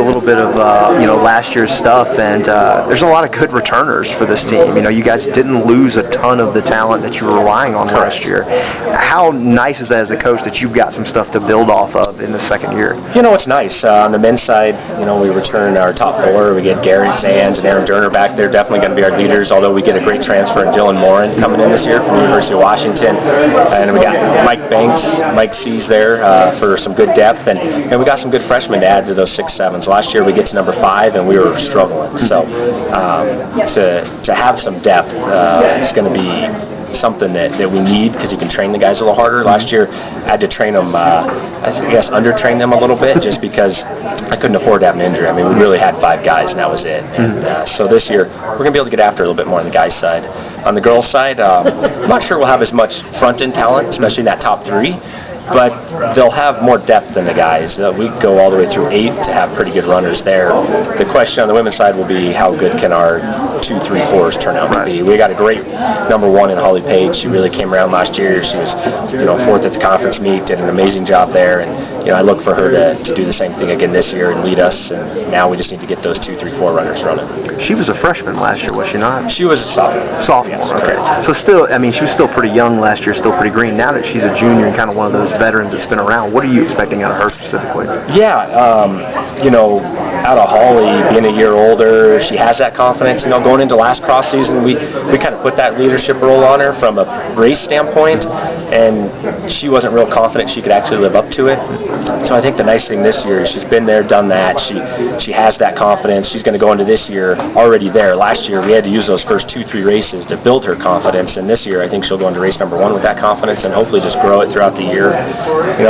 little bit of last year's stuff, and there's a lot of good returners for this team. You guys didn't lose a ton of the talent that you were relying on last year. How nice is that as a coach that you've got some stuff to build off of in the second year? It's nice. On the men's side, we return our top 4. We get Garrett Zands and Aaron Durner back there. Definitely going to be our leaders, although we get a great transfer in Dylan Morin coming in this year from the University of Washington. And we got Mike Banks, Mike C's there for some good depth, and we got some good freshmen to add to those 6-7s. Last year we get to number 5 and we were struggling. So to have some depth is going to be something that we need, because you can train the guys a little harder. Last year I had to train them, I guess under-train them a little bit, just because I couldn't afford to have an injury. We really had 5 guys and that was it. And so this year we're going to be able to get after it a little bit more on the guys' side. On the girls' side, I'm not sure we'll have as much front-end talent, especially in that top 3. But they'll have more depth than the guys. We go all the way through 8 to have pretty good runners there. The question on the women's side will be, how good can our 2, 3, 4s turn out to be? We got a great number 1 in Holly Page. She really came around last year. She was 4th at the conference meet, did an amazing job there, and I look for her to do the same thing again this year and lead us. And now we just need to get those 2, 3, 4 runners running. She was a freshman last year, was she not? She was a sophomore. Sophomore, yes, okay. So still, she was still pretty young last year, still pretty green. Now that she's a junior and kind of one of those veterans that's been around, what are you expecting out of her specifically? Yeah, out of Holly, being a year older, she has that confidence. Going into last cross season, we kind of put that leadership role on her from a race standpoint, and she wasn't real confident she could actually live up to it. So I think the nice thing this year is she's been there, done that. She has that confidence. She's going to go into this year already there. Last year we had to use those first 2, 3 races to build her confidence, and this year I think she'll go into race number 1 with that confidence and hopefully just grow it throughout the year.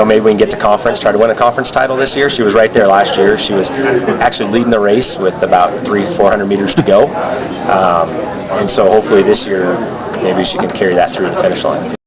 Maybe we can get to conference, try to win a conference title this year. She was right there last year. She was actually leading the race with about 300-400 meters to go. And so hopefully this year maybe she can carry that through the finish line.